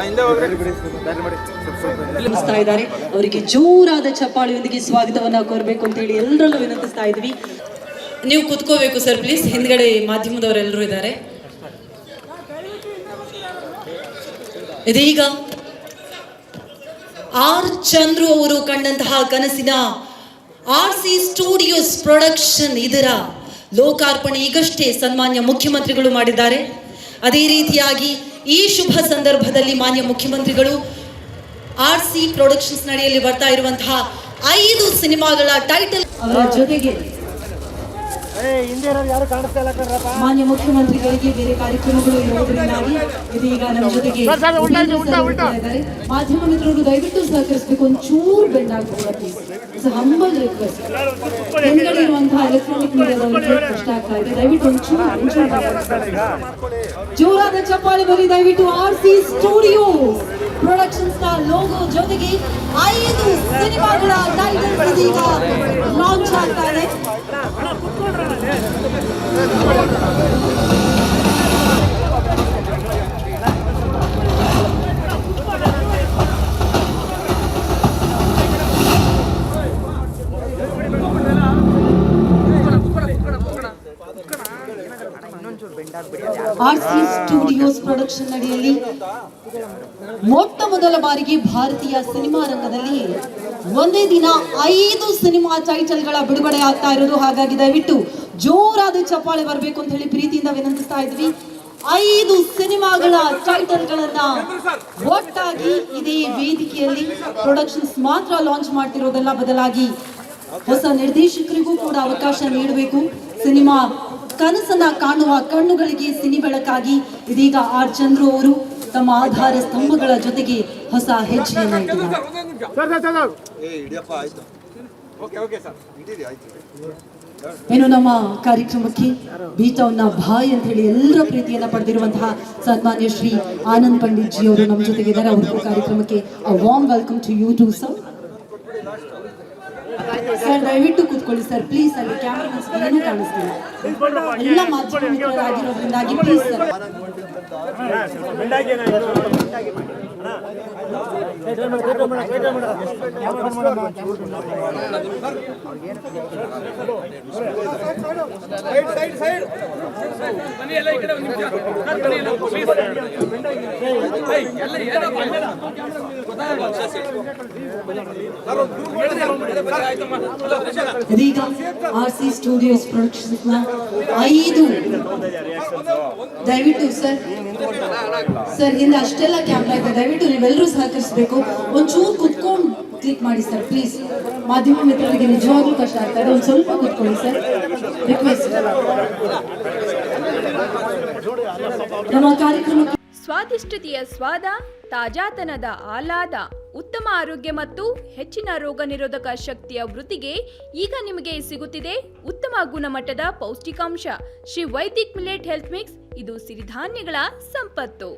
ಮುಂದೆ ಹೋಗ್ರಿ. ಇದ್ದಾರೆ ಅವರಿಗೆ ಜೋರಾದ ಚಪ್ಪಾಳೆಯೊಂದಿಗೆ ಸ್ವಾಗತವನ್ನ ಕೋರಬೇಕು ಅಂತ ಹೇಳಿ ಎಲ್ಲರಲ್ಲೂ ವಿನಂತಿಸ್ತಾ ಇದ್ವಿ. ನೀವು ಕುತ್ಕೋಬೇಕು ಸರ್ ಪ್ಲೀಸ್. ಹಿಂದ್ಗಡೆ ಮಾಧ್ಯಮದವರೆಲ್ಲರೂ ಇದ್ದಾರೆ. ಇದೀಗ ಆರ್ ಚಂದ್ರು ಅವರು ಕಂಡಂತಹ ಕನಸಿನ RC ಸ್ಟುಡಿಯೋಸ್ ಪ್ರೊಡಕ್ಷನ್ ಇದರ ಲೋಕಾರ್ಪಣೆ ಈಗಷ್ಟೇ ಸನ್ಮಾನ್ಯ ಮುಖ್ಯಮಂತ್ರಿಗಳು ಮಾಡಿದ್ದಾರೆ. ಅದೇ ರೀತಿಯಾಗಿ ಈ ಶುಭ ಸಂದರ್ಭದಲ್ಲಿ ಮಾನ್ಯ ಮುಖ್ಯಮಂತ್ರಿಗಳು RC ಪ್ರೊಡಕ್ಷನ್ಸ್ ನಡೆಯಲ್ಲಿ ಬರ್ತಾ ಇರುವಂತಹ 5 ಸಿನಿಮಾಗಳ ಟೈಟಲ್ ಅವರ ಜೊತೆಗೆ ಮಾನ್ಯ ಮುಖ್ಯಮಂತ್ರಿಗಳಿಗೆ ಬೇರೆ ಕಾರ್ಯಕ್ರಮಗಳು ಇರುವುದರಿಂದಾಗಿ ಇದೀಗ ನಮ್ಮ ಜೊತೆಗೆ ಮಾಧ್ಯಮ ಮಿತ್ರರು ದಯವಿಟ್ಟು ಸಹಕರಿಸಬೇಕು. ಒಂಚೂರು ಬೆಂಡ್ ಆಗ್ಬೋದು, ಹಂಬಲ್ ರಿಕ್ವೆಸ್ಟ್. ಹಿಂಗಡೆ ಇರುವಂತಹ ಎಲೆಕ್ಟ್ರಾನಿಕ್ ಮೀಡಿಯಾದವರಿಗೆ ಕಷ್ಟ ಆಗ್ತಾ ಇದೆ. ದಯವಿಟ್ಟು ಒಂಚೂರು ಜೋರಾದ ಚಪ್ಪಾಳೆ ಬರೀ ದಯವಿಟ್ಟು. RC ಸ್ಟುಡಿಯೋ ಪ್ರೊಡಕ್ಷನ್ಸ್ ನ ಲೋಗೋ ಜೊತೆಗೆ 5 ಸಿನಿಮಾಗಳ ಟೈಟಲ್ ಇದೀಗ ಲಾಂಚ್ ಆಗ್ತಾ ಇದೆ. RC ಸ್ಟುಡಿಯೋಸ್ ಪ್ರೊಡಕ್ಷನ್ ಅಡಿಯಲ್ಲಿ ಮೊಟ್ಟ ಮೊದಲ ಬಾರಿಗೆ ಭಾರತೀಯ ಸಿನಿಮಾ ರಂಗದಲ್ಲಿ ಒಂದೇ ದಿನ 5 ಸಿನಿಮಾ ಟೈಟಲ್ಗಳ ಬಿಡುಗಡೆ ಆಗ್ತಾ ಇರೋದು. ಹಾಗಾಗಿ ದಯವಿಟ್ಟು ಜೋರಾದ ಚಪ್ಪಾಳೆ ಬರಬೇಕು ಅಂತ ಹೇಳಿ ಪ್ರೀತಿಯಿಂದ ವಿನಂತಿಸ್ತಾ ಇದ್ವಿ. 5 ಸಿನಿಮಾಗಳ ಟೈಟಲ್ಗಳನ್ನ ಒಟ್ಟಾಗಿ ಇದೇ ವೇದಿಕೆಯಲ್ಲಿ ಪ್ರೊಡಕ್ಷನ್ಸ್ ಮಾತ್ರ ಲಾಂಚ್ ಮಾಡ್ತಿರೋದಲ್ಲ, ಬದಲಾಗಿ ಹೊಸ ನಿರ್ದೇಶಕರಿಗೂ ಕೂಡ ಅವಕಾಶ ನೀಡಬೇಕು. ಸಿನಿಮಾ ಕನಸನ್ನ ಕಾಣುವ ಕಣ್ಣುಗಳಿಗೆ ಸಿನಿ ಬೆಳಕಾಗಿ ಇದೀಗ ಆರ್ ಚಂದ್ರು ಅವರು ತಮ್ಮ ಆಧಾರ ಸ್ತಂಭಗಳ ಜೊತೆಗೆ ಹೊಸ ಹೆಜ್ಜೆಯನ್ನ ಇಟ್ಟಿದ್ದಾರೆ. ಏನು ನಮ್ಮ ಕಾರ್ಯಕ್ರಮಕ್ಕೆ ಬೀಟೌನ್ನ ಭಾಯ್ ಅಂತ ಹೇಳಿ ಎಲ್ಲರ ಪ್ರೀತಿಯನ್ನ ಪಡೆದಿರುವಂತಹ ಸನ್ಮಾನ್ಯ ಶ್ರೀ ಆನಂದ್ ಪಂಡಿತ್ ಜಿ ಅವರು ನಮ್ಮ ಜೊತೆಗೆ ಇದ್ದಾರೆ. ಅವ್ರಿಗೂ ಕಾರ್ಯಕ್ರಮಕ್ಕೆ warm welcome to you to sir. Sir ದಯವಿಟ್ಟು ಕೂತ್ಕೊಳ್ಳಿ ಸರ್ ಪ್ಲೀಸ್. ಅಲ್ಲಿ ಕ್ಯಾಮರಾಮನ್ಸ್ ಏನೂ ಕಾಣಿಸ್ತಿಲ್ಲ, ಎಲ್ಲ ಮಾಧ್ಯಮ ಮಿತ್ರರಾಗಿರೋದ್ರಿಂದಾಗಿ ಪ್ಲೀಸ್ ಸರ್. ಇದೀಗ RC ಸ್ಟುಡಿಯೋಸ್ ಪ್ರೊಡಕ್ಷನ್ಸ್ ನ 5 ದಯವಿಟ್ಟು ಸರ್ ಹಿಂದೆ ಅಷ್ಟೆಲ್ಲ ಕ್ಯಾಮ್ರಾ ಇದೆ, ದಯವಿಟ್ಟು ನೀವೆಲ್ಲರೂ ಸಹಕರಿಸಬೇಕು. ಒಂಚೂರು ಕುತ್ಕೊಂಡು ಕ್ಲಿಕ್ ಮಾಡಿ ಸರ್ ಪ್ಲೀಸ್. ಮಾಧ್ಯಮ ಮಿತ್ರರಿಗೆ ನಿಜವಾಗ್ಲೂ ಕಷ್ಟ ಆಗ್ತಾ ಇದೆ, ಒಂದು ಸ್ವಲ್ಪ ಕುತ್ಕೊಳ್ಳಿ ಸರ್, ರಿಕ್ವೆಸ್ಟ್. ನಮ್ಮ ಕಾರ್ಯಕ್ರಮಕ್ಕೆ ಸ್ವಾದಿಷ್ಟತೆಯ ಸ್ವಾದ, ತಾಜಾತನದ ಆಹ್ಲಾದ, ಉತ್ತಮ ಆರೋಗ್ಯ ಮತ್ತು ಹೆಚ್ಚಿನ ರೋಗ ನಿರೋಧಕ ಶಕ್ತಿಯ ವೃದ್ಧಿಗೆ ಈಗ ನಿಮಗೆ ಸಿಗುತ್ತಿದೆ ಉತ್ತಮ ಗುಣಮಟ್ಟದ ಪೌಷ್ಟಿಕಾಂಶ Shri Vaidik millet health mix. ಇದು ಸಿರಿಧಾನ್ಯಗಳ ಸಂಪತ್ತು.